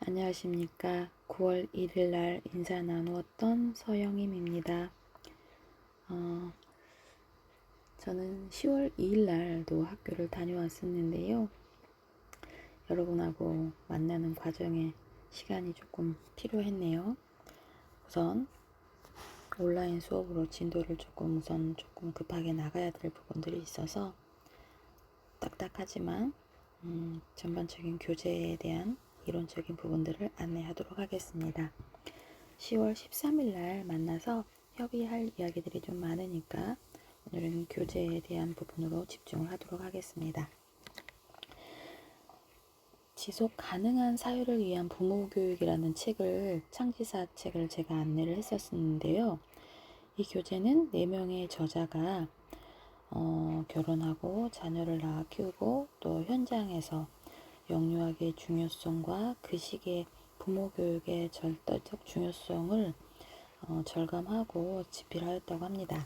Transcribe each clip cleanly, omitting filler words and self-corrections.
안녕하십니까. 9월 1일 날 인사 나누었던 서영임입니다. 저는 10월 2일 날도 학교를 다녀왔었는데요. 여러분하고 만나는 과정에 시간이 조금 필요했네요. 우선 온라인 수업으로 진도를 조금 급하게 나가야 될 부분들이 있어서 딱딱하지만 전반적인 교재에 대한 이론적인 부분들을 안내하도록 하겠습니다. 10월 13일 날 만나서 협의할 이야기들이 좀 많으니까 오늘은 교재에 대한 부분으로 집중을 하도록 하겠습니다. 지속 가능한 사회를 위한 부모 교육이라는 창지사 책을 제가 안내를 했었는데요. 이 교재는 4명의 저자가 결혼하고 자녀를 낳아 키우고 또 현장에서 영유아의 중요성과 그 시기의 부모 교육의 절대적 중요성을 절감하고 집필하였다고 합니다.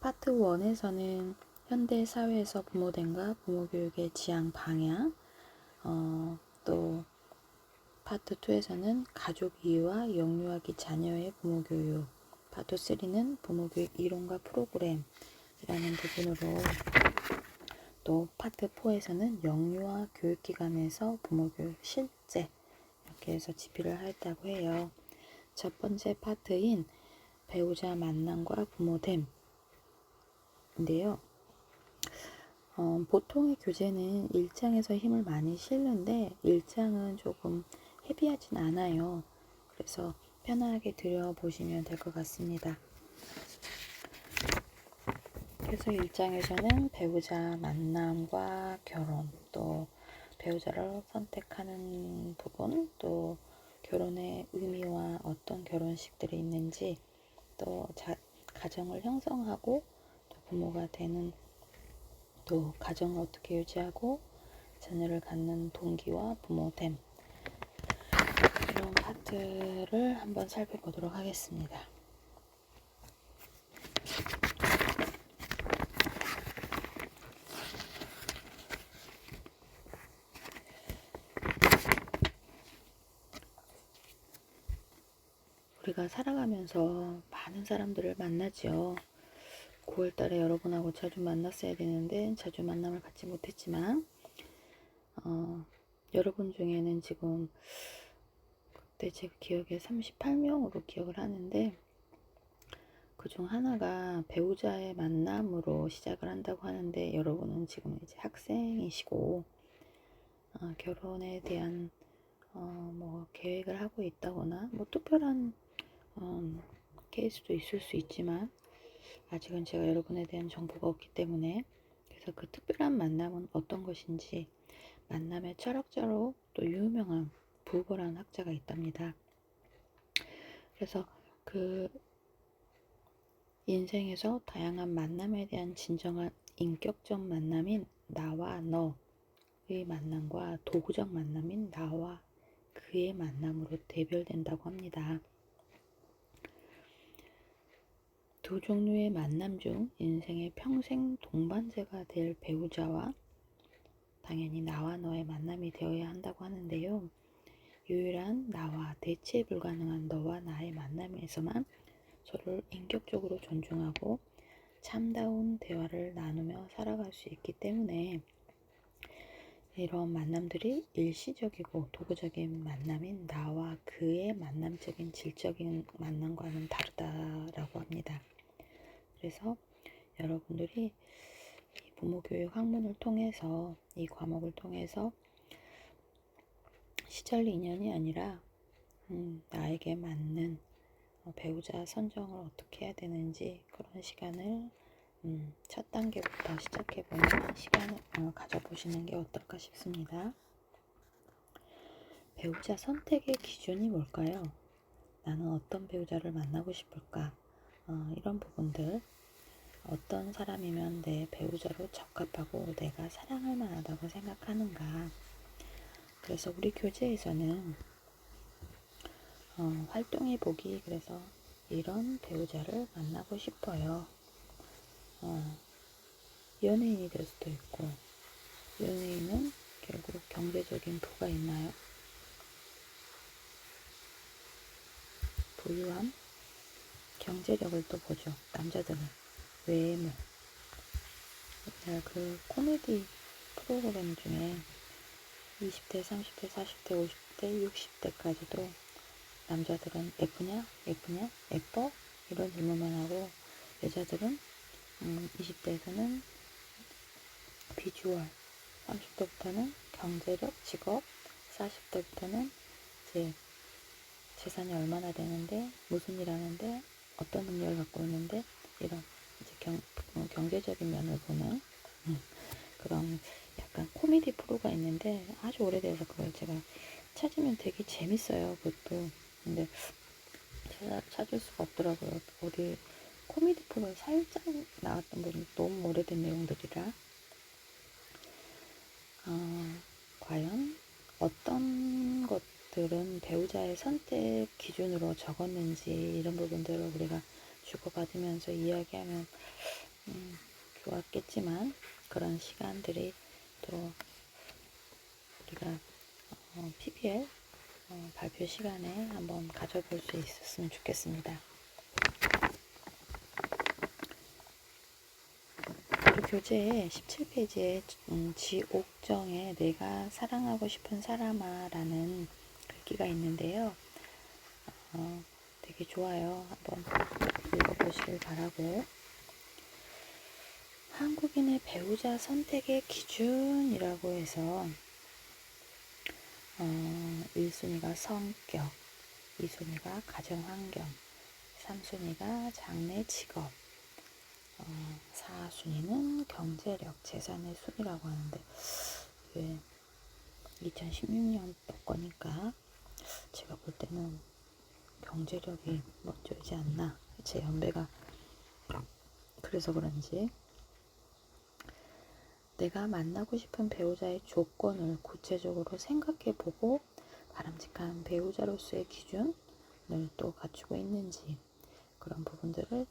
파트 1에서는 현대 사회에서 부모됨과 부모 교육의 지향 방향, 또 파트 2에서는 가족 이해와 영유아기 자녀의 부모 교육, 파트 3는 부모 교육 이론과 프로그램이라는 부분으로, 또 파트 4에서는 영유아 교육기관에서 부모 교육 실제 이렇게 해서 집필을 하였다고 해요. 첫 번째 파트인 배우자 만남과 부모됨인데요. 보통의 교재는 1장에서 힘을 많이 실는데 1장은 조금 헤비하진 않아요. 그래서 편하게 들여보시면 될 것 같습니다. 그래서 1장에서는 배우자 만남과 결혼, 또 배우자를 선택하는 부분, 또 결혼의 의미와 어떤 결혼식들이 있는지, 또 가정을 형성하고 또 부모가 되는, 또 가정을 어떻게 유지하고 자녀를 갖는 동기와 부모됨, 이런 파트를 한번 살펴보도록 하겠습니다. 우리가 살아가면서 많은 사람들을 만나죠. 9월달에 여러분하고 자주 만났어야 되는데 자주 만남을 갖지 못했지만 여러분 중에는 지금 그때 제 기억에 38명으로 기억을 하는데, 그중 하나가 배우자의 만남으로 시작을 한다고 하는데, 여러분은 지금 이제 학생이시고 결혼에 대한 뭐 계획을 하고 있다거나 뭐 특별한 케이스도 있을 수 있지만 아직은 제가 여러분에 대한 정보가 없기 때문에, 그래서 그 특별한 만남은 어떤 것인지, 만남의 철학자로 또 유명한 부거라는 학자가 있답니다. 그래서 그 인생에서 다양한 만남에 대한 진정한 인격적 만남인 나와 너의 만남과 도구적 만남인 나와 그의 만남으로 대별된다고 합니다. 두 종류의 만남 중 인생의 평생 동반자가 될 배우자와 당연히 나와 너의 만남이 되어야 한다고 하는데요. 유일한 나와 대체 불가능한 너와 나의 만남에서만 서로를 인격적으로 존중하고 참다운 대화를 나누며 살아갈 수 있기 때문에 이런 만남들이 일시적이고 도구적인 만남인 나와 그의 만남적인 질적인 만남과는 다르다라고 합니다. 그래서 여러분들이 이 부모교육 학문을 통해서, 이 과목을 통해서 시절 인연이 아니라 나에게 맞는 배우자 선정을 어떻게 해야 되는지, 그런 시간을 첫 단계부터 시작해보는 시간을 가져보시는 게 어떨까 싶습니다. 배우자 선택의 기준이 뭘까요? 나는 어떤 배우자를 만나고 싶을까? 이런 부분들, 어떤 사람이면 내 배우자로 적합하고 내가 사랑할 만하다고 생각하는가? 그래서 우리 교재에서는 활동해보기, 그래서 이런 배우자를 만나고 싶어요. 연예인이 될 수도 있고, 연예인은 결국 경제적인 부가 있나요? 부유함, 경제력을 또 보죠. 남자들은 외모. 그 코미디 프로그램 중에 20대, 30대, 40대, 50대, 60대까지도 남자들은 예쁘냐? 예쁘냐? 예뻐? 이런 질문만 하고, 여자들은 20대에서는 비주얼, 30대부터는 경제력, 직업, 40대부터는 이제 재산이 얼마나 되는데, 무슨 일 하는데, 어떤 능력을 갖고 있는데, 이런 이제 경제적인 면을 보는 그런 약간 코미디 프로가 있는데, 아주 오래돼서 그걸 제가 찾으면 되게 재밌어요. 그것도. 근데 제가 찾을 수가 없더라고요. 어디 코미디 프로에 살짝 나왔던 분이 너무 오래된 내용들이라. 과연 어떤 것들은 배우자의 선택 기준으로 적었는지, 이런 부분들을 우리가 주고받으면서 이야기하면 좋았겠지만, 그런 시간들이 또 우리가 PBL 발표 시간에 한번 가져볼 수 있었으면 좋겠습니다. 우리 교재의 17페이지에 지옥정에 내가 사랑하고 싶은 사람아 라는 글귀가 있는데요. 되게 좋아요. 한번 읽어보시길 바라고. 한국인의 배우자 선택의 기준이라고 해서 1순위가 성격, 2순위가 가정환경, 3순위가 장래 직업, 4순위는 경제력, 재산의 순위라고 하는데, 2016년 거니까 제가 볼 때는 경제력이 먼저이지 않나. 제 연배가 그래서 그런지. 내가 만나고 싶은 배우자의 조건을 구체적으로 생각해보고 바람직한 배우자로서의 기준을 또 갖추고 있는지, 그런 부분들을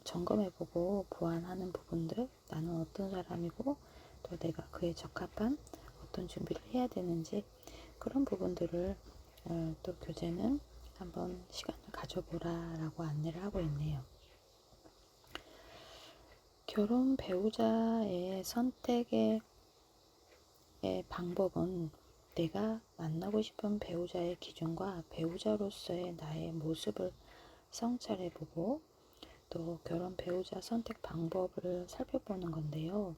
점검해보고 보완하는 부분들, 나는 어떤 사람이고 또 내가 그에 적합한 어떤 준비를 해야 되는지, 그런 부분들을 또 교재는 한번 시간을 가져보라 라고 안내를 하고 있네요. 결혼 배우자의 선택의 방법은 내가 만나고 싶은 배우자의 기준과 배우자로서의 나의 모습을 성찰해보고, 또 결혼 배우자 선택 방법을 살펴보는 건데요.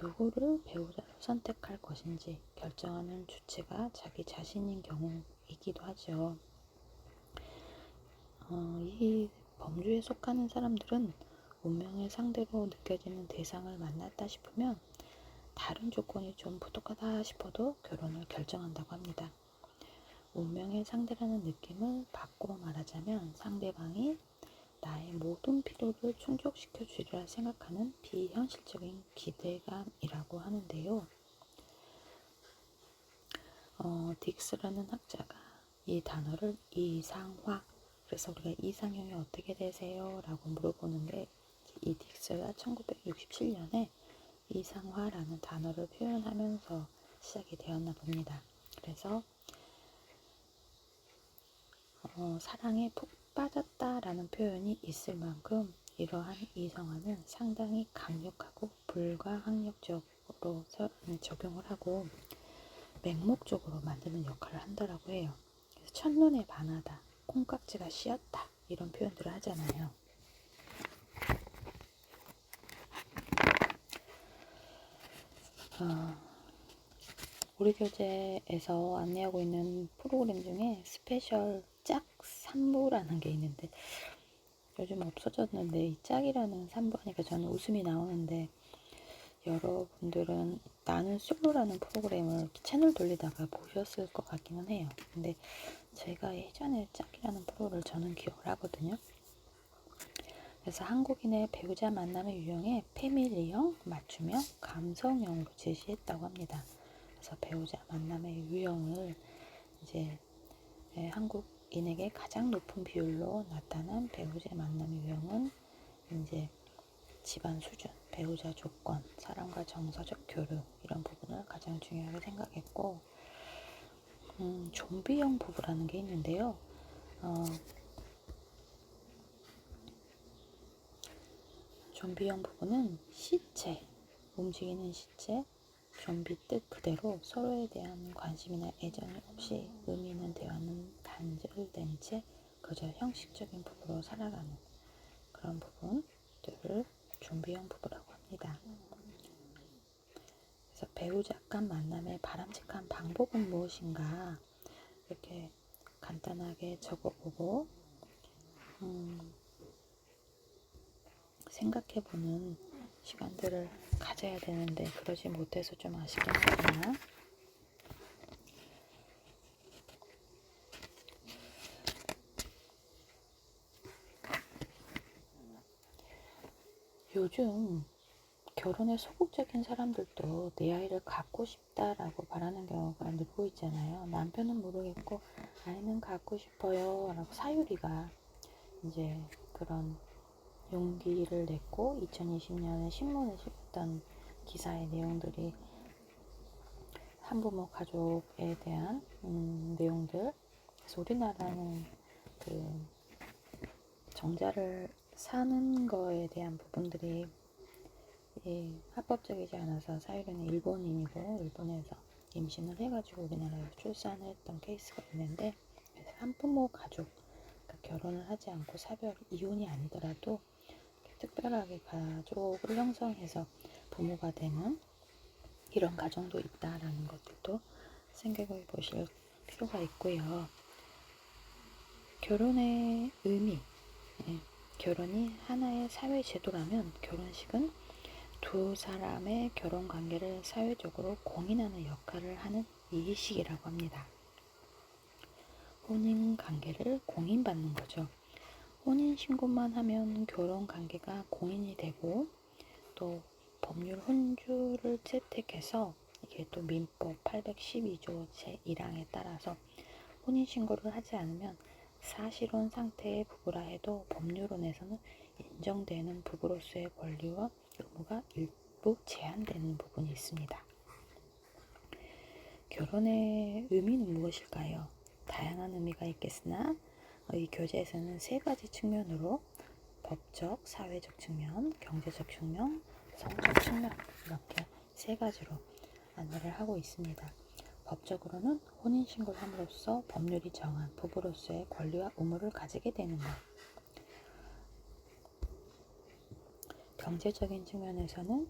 누구를 배우자로 선택할 것인지 결정하는 주체가 자기 자신인 경우이기도 하죠. 이 범주에 속하는 사람들은 운명의 상대로 느껴지는 대상을 만났다 싶으면 다른 조건이 좀 부족하다 싶어도 결혼을 결정한다고 합니다. 운명의 상대라는 느낌을 바꿔 말하자면, 상대방이 나의 모든 필요를 충족시켜 주리라 생각하는 비현실적인 기대감이라고 하는데요. 딕스라는 학자가 이 단어를 이상화, 그래서 우리가 이상형이 어떻게 되세요? 라고 물어보는 게, 이 딕스가 1967년에 이상화라는 단어를 표현하면서 시작이 되었나 봅니다. 그래서 사랑에 푹 빠졌다라는 표현이 있을 만큼 이러한 이성화는 상당히 강력하고 불가항력적으로 적용을 하고 맹목적으로 만드는 역할을 한다라고 해요. 그래서 첫눈에 반하다, 콩깍지가 씌었다, 이런 표현들을 하잖아요. 우리 교재에서 안내하고 있는 프로그램 중에 스페셜 짝 3부라는 게 있는데, 요즘 없어졌는데 이 짝이라는 3부 하니까 저는 웃음이 나오는데, 여러분들은 나는 솔로라는 프로그램을 채널 돌리다가 보셨을 것 같기는 해요. 근데 제가 예전에 짝이라는 프로를 저는 기억을 하거든요. 그래서 한국인의 배우자 만남의 유형에 패밀리형, 맞춤형, 감성형으로 제시했다고 합니다. 그래서 배우자 만남의 유형을 이제 한국인에게 가장 높은 비율로 나타난 배우자 만남의 유형은 이제 집안 수준, 배우자 조건, 사람과 정서적 교류, 이런 부분을 가장 중요하게 생각했고, 좀비형 부부라는 게 있는데요. 좀비형 부부는 시체, 움직이는 시체, 좀비 뜻 그대로 서로에 대한 관심이나 애정이 없이 의미 있는 대화는 단절된 채 그저 형식적인 부부로 살아가는 그런 부분들을 좀비형 부부라고 합니다. 그래서 배우자 간 만남의 바람직한 방법은 무엇인가 이렇게 간단하게 적어보고 생각해보는 시간들을 가져야 되는데 그러지 못해서 좀 아쉽긴 하구나. 요즘 결혼에 소극적인 사람들도 내 아이를 갖고 싶다라고 말하는 경우가 늘고 있잖아요. 남편은 모르겠고 아이는 갖고 싶어요 라고 사유리가 이제 그런 용기를 냈고 2020년에 신문에 실렸던 기사의 내용들이 한부모 가족에 대한 내용들. 그래서 우리나라는 그 정자를 사는 거에 대한 부분들이 합법적이지 않아서 사유리는 일본인이고 일본에서 임신을 해가지고 우리나라에 출산을 했던 케이스가 있는데 한부모 가족, 그러니까 결혼을 하지 않고 사별 이혼이 아니더라도 특별하게 가족을 형성해서 부모가 되는 이런 가정도 있다라는 것들도 생각해 보실 필요가 있고요. 결혼의 의미, 결혼이 하나의 사회 제도라면 결혼식은 두 사람의 결혼 관계를 사회적으로 공인하는 역할을 하는 이식이라고 합니다. 혼인 관계를 공인받는 거죠. 혼인 신고만 하면 결혼 관계가 공인이 되고 또 법률 혼주를 채택해서 이게 또 민법 812조 제1항에 따라서 혼인 신고를 하지 않으면 사실혼 상태의 부부라 해도 법률론에서는 인정되는 부부로서의 권리와 의무가 일부 제한되는 부분이 있습니다. 결혼의 의미는 무엇일까요? 다양한 의미가 있겠으나 이 교재에서는 세 가지 측면으로 법적, 사회적 측면, 경제적 측면, 성적 측면 이렇게 세 가지로 안내를 하고 있습니다. 법적으로는 혼인신고를 함으로써 법률이 정한 부부로서의 권리와 의무를 가지게 되는 것. 경제적인 측면에서는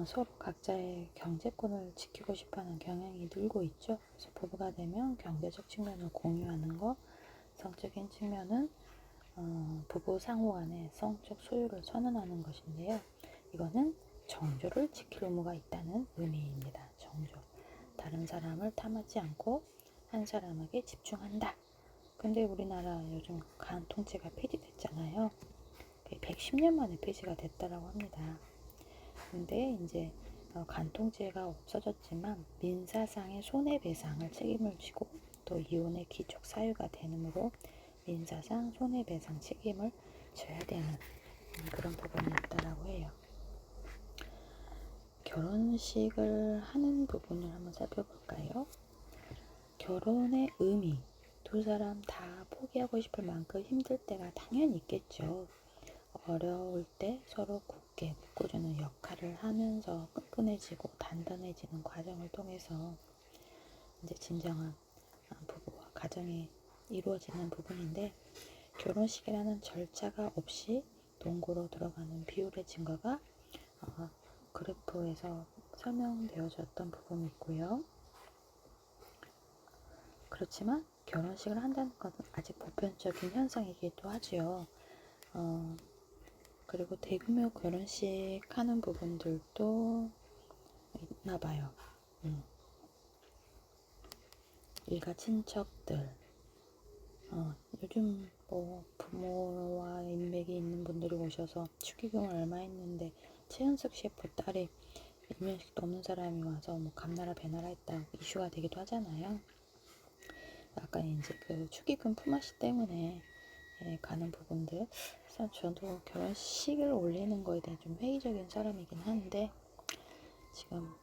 서로 각자의 경제권을 지키고 싶어하는 경향이 늘고 있죠. 그래서 부부가 되면 경제적 측면을 공유하는 것. 성적인 측면은 부부 상호 간의 성적 소유를 선언하는 것인데요. 이거는 정조를 지킬 의무가 있다는 의미입니다. 정조. 다른 사람을 탐하지 않고 한 사람에게 집중한다. 근데 우리나라 요즘 간통죄가 폐지됐잖아요. 110년 만에 폐지가 됐다라고 합니다. 근데 이제 간통죄가 없어졌지만 민사상의 손해배상을 책임을 지고 또 이혼의 기촉 사유가 되므로 민사상 손해배상 책임을 져야 되는 그런 부분이 있다라고 해요. 결혼식을 하는 부분을 한번 살펴볼까요? 결혼의 의미, 두 사람 다 포기하고 싶을 만큼 힘들 때가 당연히 있겠죠. 어려울 때 서로 굳게 묶어주는 역할을 하면서 끈끈해지고 단단해지는 과정을 통해서 이제 진정한 부부와 가정이 이루어지는 부분인데 결혼식이라는 절차가 없이 동거로 들어가는 비율의 증가가 그래프에서 설명되어졌던 부분이 있고요. 그렇지만 결혼식을 한다는 것은 아직 보편적인 현상이기도 하지요. 그리고 대규모 결혼식 하는 부분들도 있나 봐요. 일가 친척들, 요즘 뭐 부모와 인맥이 있는 분들이 오셔서 축의금을 얼마 했는데 최은숙 셰프 딸이 일면식도 없는 사람이 와서 뭐 감나라 배나라 했다고 이슈가 되기도 하잖아요. 약간 이제 그 축의금 품앗이 때문에 가는 부분들. 그래서 저도 결혼식을 올리는 거에 대해 좀 회의적인 사람이긴 한데 지금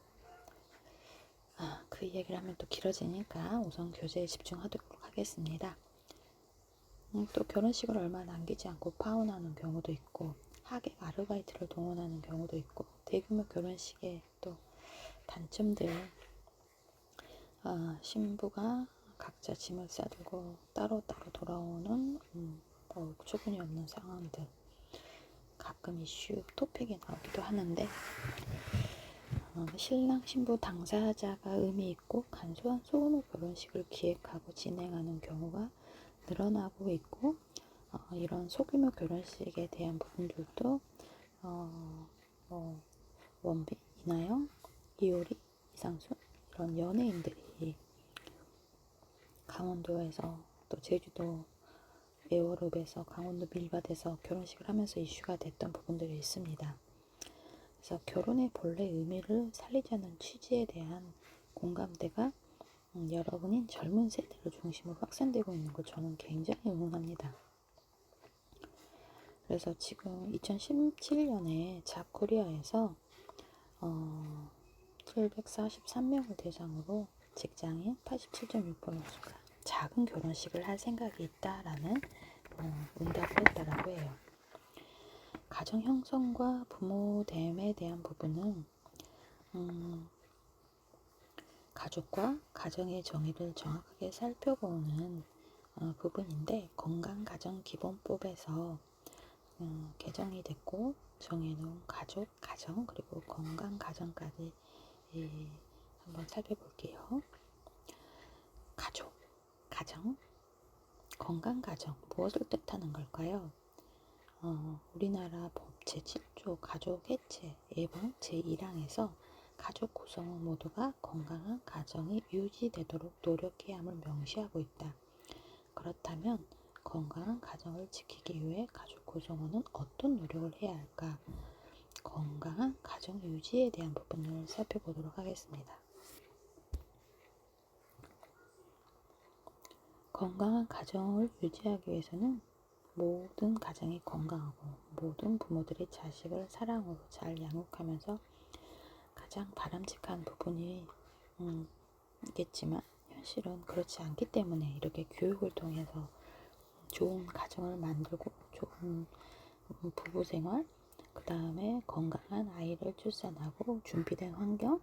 그 얘기를 하면 또 길어지니까 우선 교재에 집중하도록 하겠습니다. 또 결혼식을 얼마 남기지 않고 파혼하는 경우도 있고 하객 아르바이트를 동원하는 경우도 있고, 대규모 결혼식의 또 단점들, 신부가 각자 짐을 싸들고 따로따로 돌아오는 어처구니 없는 상황들, 가끔 이슈 토픽이 나오기도 하는데, 신랑 신부 당사자가 의미 있고 간소한 소규모 결혼식을 기획하고 진행하는 경우가 늘어나고 있고, 이런 소규모 결혼식에 대한 부분들도 원빈, 이나영, 이효리, 이상순 이런 연예인들이 강원도에서 또 제주도 애월읍에서 강원도 밀밭에서 결혼식을 하면서 이슈가 됐던 부분들이 있습니다. 그래서 결혼의 본래 의미를 살리자는 취지에 대한 공감대가 여러분인 젊은 세대를 중심으로 확산되고 있는 걸 저는 굉장히 응원합니다. 그래서 지금 2017년에 잡코리아에서 743명을 대상으로 직장인 87.6%가 작은 결혼식을 할 생각이 있다라는 응답을 했다라고 해요. 가정 형성과 부모 됨에 대한 부분은 가족과 가정의 정의를 정확하게 살펴보는 부분인데, 건강가정기본법에서 개정이 됐고 정해놓은 가족, 가정, 그리고 건강가정까지 한번 살펴볼게요. 가족, 가정, 건강가정, 무엇을 뜻하는 걸까요? 우리나라 법 제7조 가족해체 예방 제1항에서 가족 구성원 모두가 건강한 가정이 유지되도록 노력해야 함을 명시하고 있다. 그렇다면 건강한 가정을 지키기 위해 가족 구성원은 어떤 노력을 해야 할까? 건강한 가정 유지에 대한 부분을 살펴보도록 하겠습니다. 건강한 가정을 유지하기 위해서는 모든 가정이 건강하고 모든 부모들이 자식을 사랑으로 잘 양육하면서 가장 바람직한 부분이 있겠지만, 현실은 그렇지 않기 때문에 이렇게 교육을 통해서 좋은 가정을 만들고 좋은 부부생활, 그 다음에 건강한 아이를 출산하고 준비된 환경,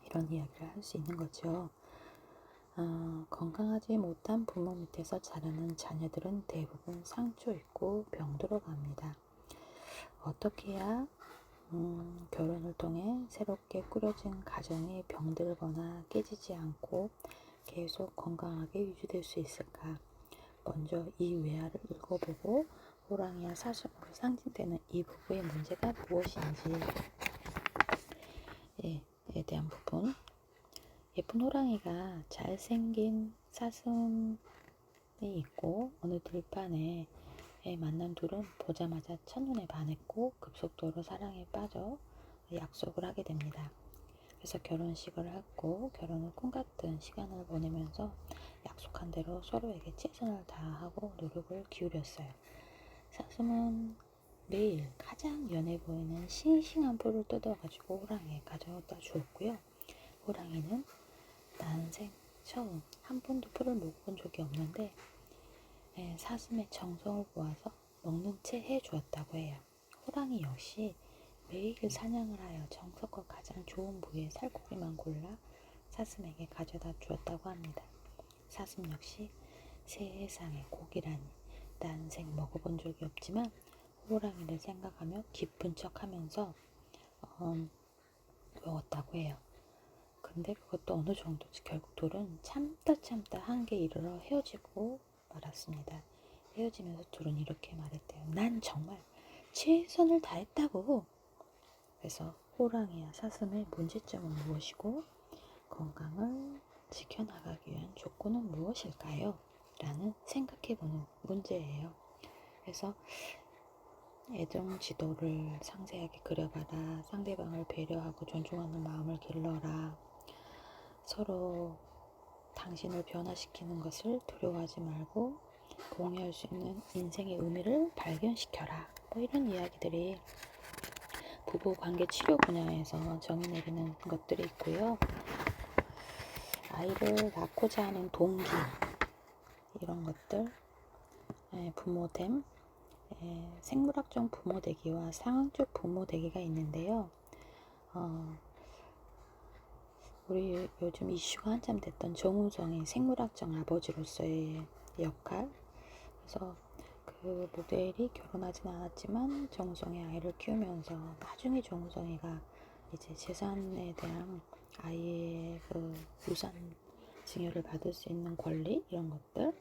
이런 이야기를 할 수 있는 거죠. 건강하지 못한 부모 밑에서 자라는 자녀들은 대부분 상처 있고 병들어 갑니다. 어떻게 해야 결혼을 통해 새롭게 꾸려진 가정이 병들거나 깨지지 않고 계속 건강하게 유지될 수 있을까? 먼저 이 외화를 읽어보고 호랑이와 사슴으로 상징되는 이 부부의 문제가 무엇인지에 대한 부분. 예쁜 호랑이가 잘생긴 사슴이 있고 어느 들판에 만난 둘은 보자마자 첫눈에 반했고 급속도로 사랑에 빠져 약속을 하게 됩니다. 그래서 결혼식을 하고 결혼을 꿈같은 시간을 보내면서 약속한 대로 서로에게 최선을 다하고 노력을 기울였어요. 사슴은 매일 가장 연해 보이는 싱싱한 풀을 뜯어가지고 호랑이에 가져다 주었고요. 호랑이는 난생 처음 한 번도 풀을 먹어본 적이 없는데 사슴의 정성을 보아서 먹는 채 해주었다고 해요. 호랑이 역시 매일 사냥을 하여 정성껏 가장 좋은 부위의 살코기만 골라 사슴에게 가져다 주었다고 합니다. 사슴 역시 세상에 고기라니 난생 먹어본 적이 없지만 호랑이를 생각하며 기쁜 척하면서 먹었다고 해요. 근데 그것도 어느 정도지 결국 둘은 참다 한계에 이르러 헤어지고 말았습니다. 헤어지면서 둘은 이렇게 말했대요. 난 정말 최선을 다했다고. 그래서 호랑이와 사슴의 문제점은 무엇이고 건강을 지켜나가기 위한 조건은 무엇일까요? 라는 생각해보는 문제예요. 그래서 애정 지도를 상세하게 그려가라. 상대방을 배려하고 존중하는 마음을 길러라. 서로 당신을 변화시키는 것을 두려워하지 말고 공유할 수 있는 인생의 의미를 발견시켜라. 이런 이야기들이 부부관계 치료 분야에서 정의 내리는 것들이 있고요. 아이를 낳고자 하는 동기, 이런 것들, 부모됨, 생물학적 부모되기와 상황적 부모되기가 있는데요. 우리 요즘 이슈가 한참 됐던 정우성의 생물학적 아버지로서의 역할. 그래서 그 모델이 결혼하진 않았지만 정우성의 아이를 키우면서 나중에 정우성이가 이제 재산에 대한 아이의 그 유산 증여를 받을 수 있는 권리 이런 것들,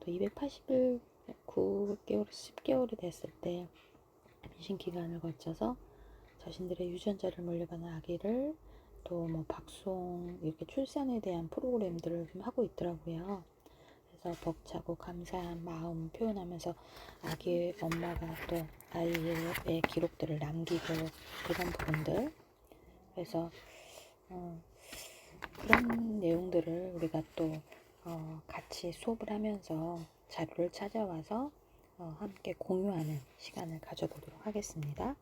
또 280일 9개월 10개월이 됐을 때 임신 기간을 거쳐서 자신들의 유전자를 물려받은 아기를 또 뭐 박송 이렇게 출산에 대한 프로그램들을 좀 하고 있더라고요. 그래서 벅차고 감사한 마음 표현하면서 아기 엄마가 또 아이의 기록들을 남기고 이런 부분들. 그래서 그런 내용들을 우리가 또 같이 수업을 하면서 자료를 찾아와서 함께 공유하는 시간을 가져보도록 하겠습니다.